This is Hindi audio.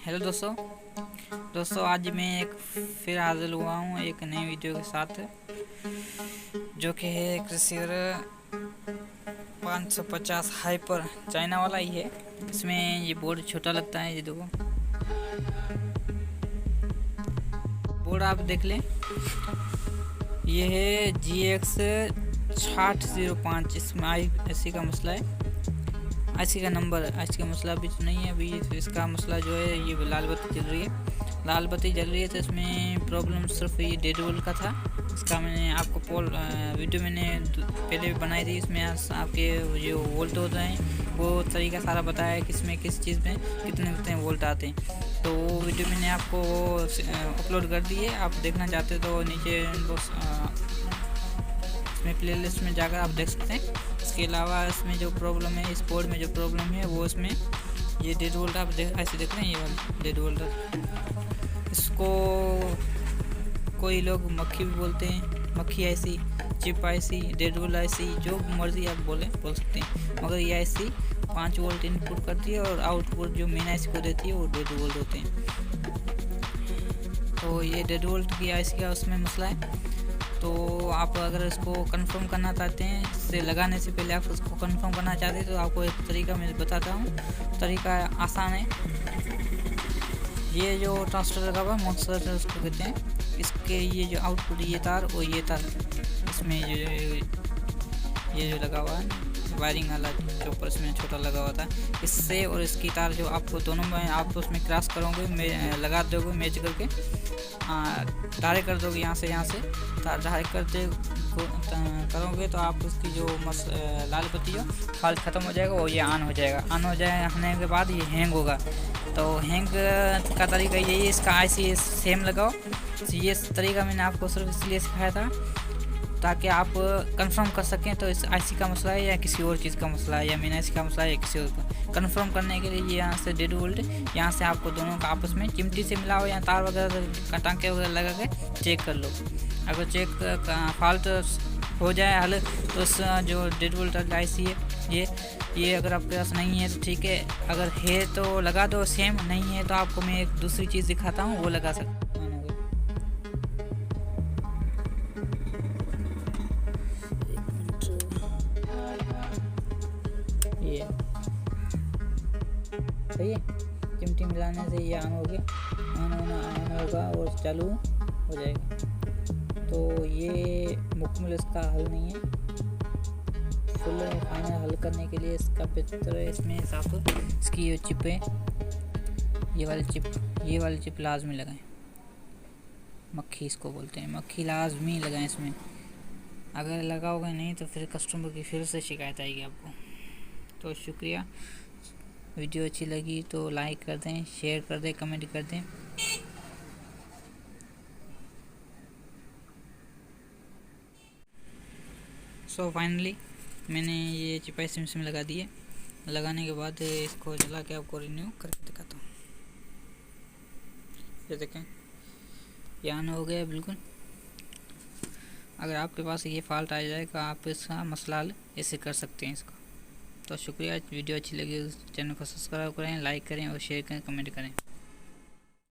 हेलो दोस्तों आज मैं एक फिर हाजिर हुआ हूँ एक नई वीडियो के साथ, जो कि है एक रिसीवर 550 हाइपर चाइना वाला ही है। इसमें ये बोर्ड छोटा लगता है, ये देखो बोर्ड आप देख लें। ये है GX 6005। इसमें IC का मसला है, IC का नंबर, IC का मसला भी तो नहीं है अभी। इसका मसला जो है ये लाल बत्ती जल रही है, तो इसमें प्रॉब्लम सिर्फ ये डेड वोल्ट का था। इसका मैंने आपको वीडियो मैंने पहले भी बनाई थी। इसमें आपके जो वोल्ट होते हैं वो तरीका सारा बताया है, किसमें किस चीज़ में कितने वोल्ट आते हैं। तो वो वीडियो मैंने आपको अपलोड कर दी है। आप देखना चाहते तो नीचे इसमें प्लेलिस्ट में जाकर आप देख सकते हैं। इसके अलावा इसमें जो प्रॉब्लम है, इस बोर्ड में जो प्रॉब्लम है वो इसमें ये डेड वोल्ट आप ऐसे देख रहे हैं, ये वाला डेड वोल्ट। इसको कोई लोग मक्खी भी बोलते हैं, मक्खी IC, chip IC, dead volt IC, जो मर्जी आप बोल सकते हैं। मगर ये IC 5 वोल्ट इनपुट करती है और आउटपुट जो मेन IC को देती है वो डेड वोल्ट होते हैं। तो ये डेड वोल्ट की IC का उसमें मसला है। तो आप अगर इसको कंफर्म करना चाहते हैं, इससे लगाने से पहले आप उसको कंफर्म करना चाहते हैं, तो आपको एक तरीका मैं बताता हूँ। तरीका आसान है। ये जो ट्रांजिस्टर लगा हुआ है, मॉन्स्टर उसको कहते हैं, इसके ये जो आउटपुट ये तार और ये तार, इसमें ये जो लगा हुआ है वायरिंग वाला जो ऊपर इसमें छोटा लगा हुआ था, इससे और इसकी तार जो आपको दोनों में आप उसमें क्रॉस करोगे, लगा दोगे मैच करके, डायरेक्ट कर दोगे यहाँ से डायरेक्ट करोगे तो आप उसकी जो लाल बत्ती जो फॉल्ट ख़त्म हो जाएगा और ये ऑन हो जाएगा। होने के बाद ये हैंग होगा। तो हैंग का तरीका यही है, इसका IC सेम लगाओ। ये तरीका मैंने आपको सिर्फ इसलिए सिखाया था ताकि आप कंफर्म कर सकें तो इस IC का मसला है या किसी और चीज़ का मसला है, या मेन IC का मसला है या किसी और का। कंफर्म करने के लिए ये यहाँ से डेड वोल्ट, यहाँ से आपको दोनों का आपस में चिमटी से मिला हो या तार वगैरह टांके वगैरह लगा के चेक कर लो। अगर चेक फॉल्ट हो जाए हल, तो उस जो डेड वोल्ट IC है ये अगर आपके पास नहीं है तो ठीक है, अगर है तो लगा दो सेम, नहीं है तो आपको मैं एक दूसरी चीज़ दिखाता हूँ, वो लगा सकते। ये सही है, चिमटी मिलाने से ये ऑन हो गया, ऑन होगा और चालू हो जाएगा। तो ये मुकम्मल इसका हल नहीं है, फुल फाइनल हल करने के लिए इसका बेहतर है इसमें साफ इसकी जो चिप है, ये वाली चिप लाजमी लगाएं। मक्खी इसको बोलते हैं, मक्खी लाजमी लगाएं इसमें। अगर लगाओगे नहीं तो फिर कस्टमर की फिर से शिकायत आएगी आपको। तो शुक्रिया, वीडियो अच्छी लगी तो लाइक कर दें, शेयर कर दें, कमेंट कर दें। सो फाइनली मैंने ये चिप IC में लगा दी है। लगाने के बाद इसको जला के आपको रिन्यू करके दिखाता हूँ। ये देखें, ये ऑन हो गया बिल्कुल। अगर आपके पास ये फॉल्ट आ जाएगा, आप इसका मसला हल ऐसे कर सकते हैं इसका। तो शुक्रिया, वीडियो अच्छी लगी चैनल को सब्सक्राइब करें, लाइक करें और शेयर करें, कमेंट करें।